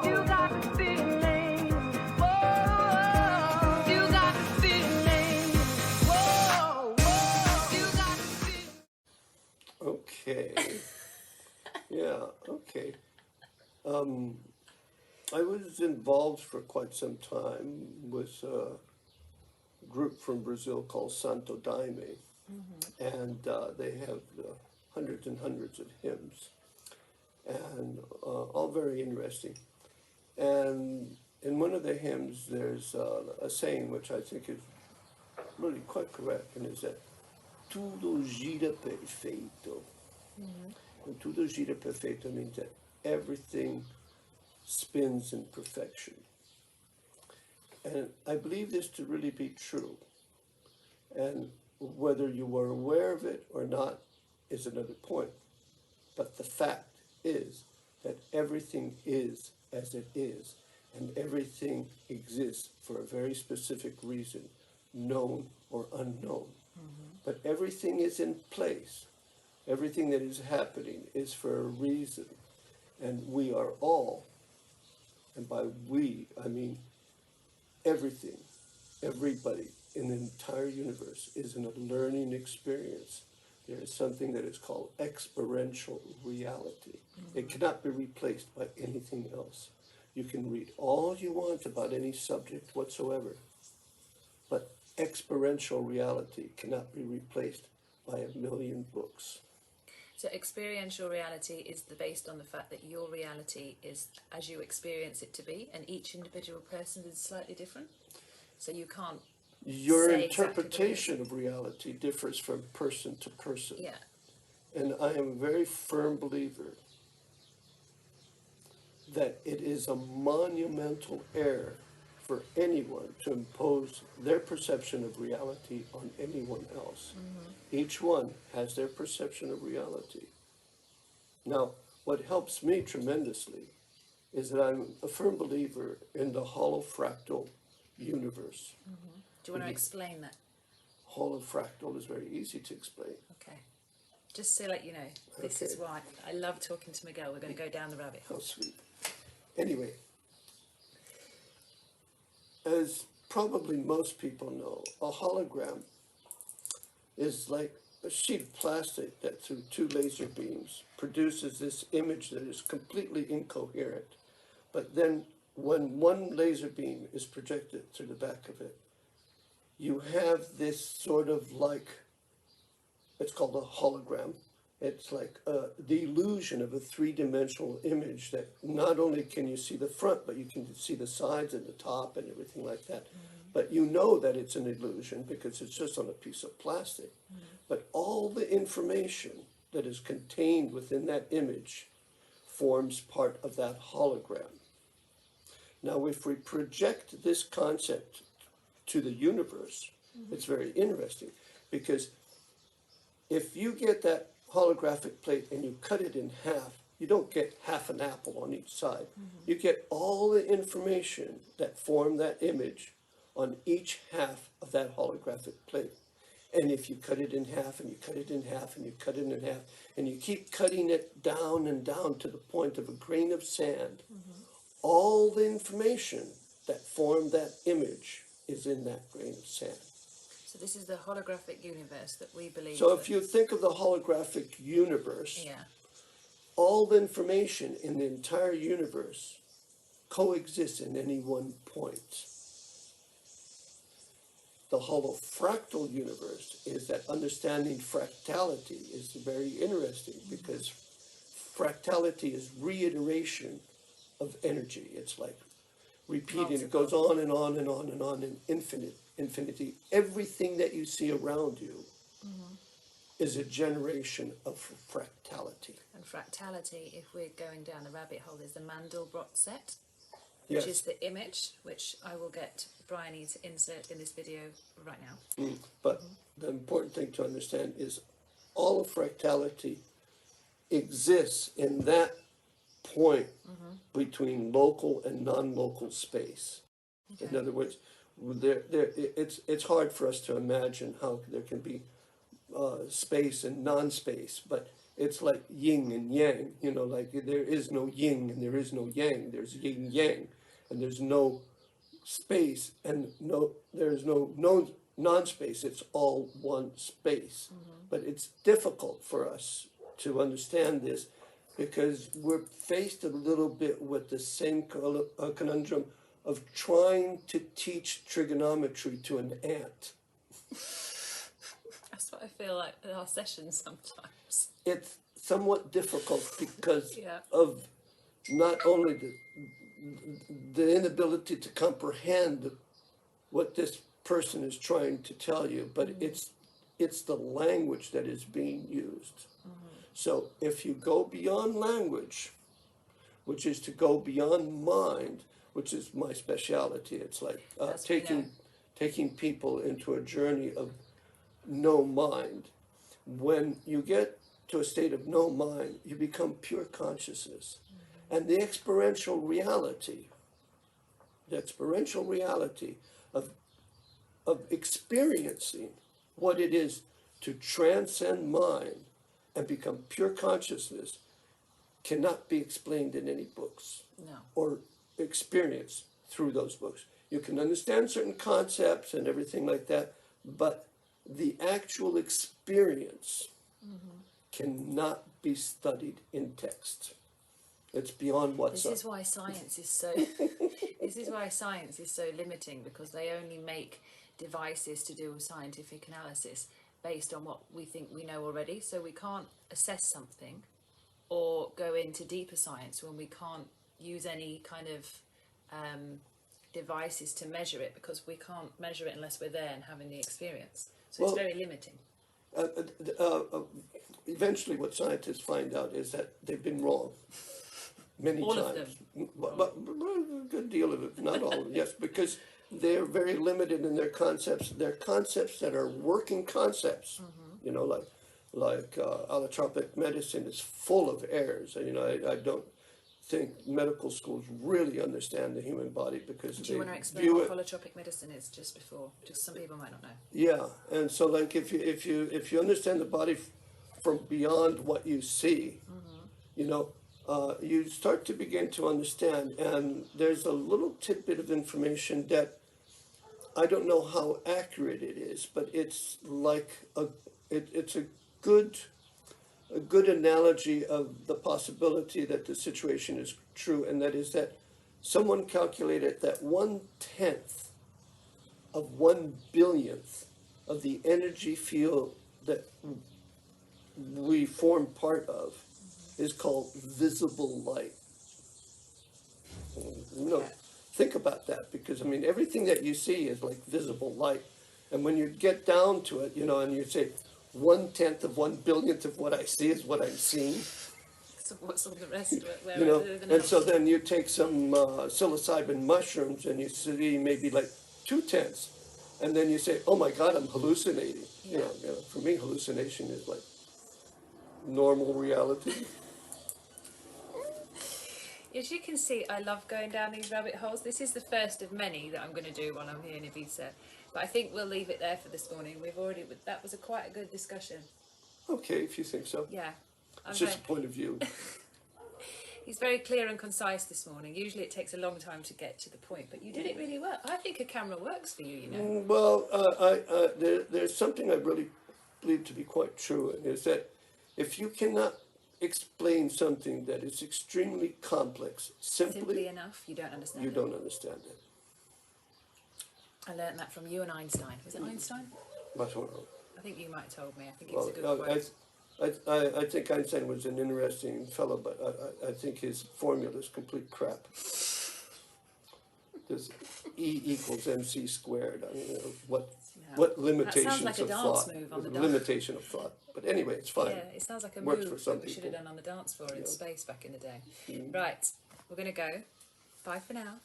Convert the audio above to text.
You got the feeling. Whoa, you got the feeling. Whoa, you got the feeling. Okay. Yeah, okay. I was involved for quite some time with a group from Brazil called Santo Daime, and they have hundreds and hundreds of hymns, and all very interesting. And in one of the hymns, there's a saying which I think is really quite correct, and is that tudo gira perfeito. And tudo gira perfeito means that everything spins in perfection. And I believe this to really be true. And whether you were aware of it or not is another point. But the fact is that everything is as it is, and everything exists for a very specific reason, known or unknown. But everything is in place. Everything that is happening is for a reason. And we are all, and by we, I mean everything, everybody in the entire universe is in a learning experience. There is something that is called experiential reality. It cannot be replaced by anything else. You can read all you want about any subject whatsoever, but experiential reality cannot be replaced by a million books. So experiential reality is based on the fact that your reality is as you experience it to be, and each individual person is slightly different. So you can't. Your say interpretation of reality differs from person to person. Yeah. And I am a very firm believer that it is a monumental error for anyone to impose their perception of reality on anyone else. Each one has their perception of reality. Now, what helps me tremendously is that I'm a firm believer in the holofractal universe. Do you want to explain that? Holofractal is very easy to explain. Okay. Just to let you know, this is why I love talking to Miguel. We're going to go down the rabbit hole. How sweet. Anyway, as probably most people know, a hologram is like a sheet of plastic that through two laser beams produces this image that is completely incoherent. But then when one laser beam is projected through the back of it, you have this sort of like, it's called a hologram. It's like the illusion of a three-dimensional image that not only can you see the front, but you can see the sides and the top and everything like that. But you know that it's an illusion because it's just on a piece of plastic. But all the information that is contained within that image forms part of that hologram. Now, if we project this concept to the universe, it's very interesting because if you get that holographic plate and you cut it in half, you don't get half an apple on each side. You get all the information that form that image on each half of that holographic plate. And if you cut it in half and you cut it in half and you cut it in half and you keep cutting it down and down to the point of a grain of sand, all the information that formed that image is in that grain of sand. So this is the holographic universe that we believe. So if you think of the holographic universe, Yeah. all the information in the entire universe coexists in any one point. The holofractal universe is that understanding fractality is very interesting because fractality is reiteration of energy. It's like repeating. It goes on and on and on and on in infinity. Everything that you see around you is a generation of fractality. And fractality, if we're going down the rabbit hole, is the Mandelbrot set, Yes. which is the image, which I will get Bryony to insert in this video right now. But the important thing to understand is all of fractality exists in that point between local and non-local space. Okay. In other words, it's hard for us to imagine how there can be space and non-space, but it's like yin and yang, you know, like there is no yin and there is no yang. There's yin yang, and there's no space, and there's no non-space. It's all one space. But it's difficult for us to understand this because we're faced a little bit with the same conundrum of trying to teach trigonometry to an ant. That's what I feel like in our sessions sometimes. It's somewhat difficult because Yeah. of not only the inability to comprehend what this person is trying to tell you, but it's the language that is being used. So if you go beyond language, which is to go beyond mind, which is my specialty, it's like As we know. taking people into a journey of no mind. When you get to a state of no mind, you become pure consciousness. And the experiential reality of experiencing what it is to transcend mind and become pure consciousness cannot be explained in any books No. or experienced through those books. You can understand certain concepts and everything like that, but the actual experience cannot be studied in text. It's beyond what's This is why science is so. This is why science is so limiting, because they only make devices to do a scientific analysis based on what we think we know already. So we can't assess something or go into deeper science when we can't use any kind of devices to measure it, because we can't measure it unless we're there and having the experience. So Well, it's very limiting. Eventually what scientists find out is that they've been wrong many All times. of them. But a good deal of it, not all, yes, because they're very limited in their concepts. They're concepts that are working concepts, you know, like allotropic medicine is full of errors. You know, I don't think medical schools really understand the human body because Do you want to they explain view what it. holotropic medicine is just before? Just some people might not know. Yeah, and so like if you understand the body from beyond what you see, you know, you start to begin to understand. And there's a little tidbit of information that I don't know how accurate it is, but it's like it's a good analogy of the possibility that the situation is true, and that is that someone calculated that 1/10 of 1/1000th of the energy field that we form part of is called visible light. You know, think about that, because I mean everything that you see is like visible light, and when you get down to it, you know, and you say 1/10 of 1/1000th of what I see is what I'm seeing. So what's all the rest of it? Where You know, everything and else? so then you take some psilocybin mushrooms and you see maybe like 2/10, and then you say, oh my God, I'm hallucinating. You know, for me, hallucination is like normal reality. As you can see, I love going down these rabbit holes. This is the first of many that I'm going to do while I'm here in Ibiza. But I think we'll leave it there for this morning. That was quite a good discussion. Okay, if you think so. Yeah. It's just a point of view. He's very clear and concise this morning. Usually it takes a long time to get to the point, but you did it really well. I think a camera works for you, you know. Well, there's something I really believe to be quite true, and is that if you cannot explain something that is extremely complex Simply enough, you don't understand you it. don't understand it. I learned that from you and Einstein. Was it Einstein? I don't know. I think you might have told me. I think it's Well, a good quote. I think Einstein was an interesting fellow, but I think his formula is complete crap. There's E equals MC squared. I mean, what limitation like a of dance thought? move on the dance. Limitation of thought. But anyway, it's fine. Yeah, it sounds like a Works move for some that we should have people. done on the dance floor in Yeah. space back in the day. Right, we're going to go. Bye for now.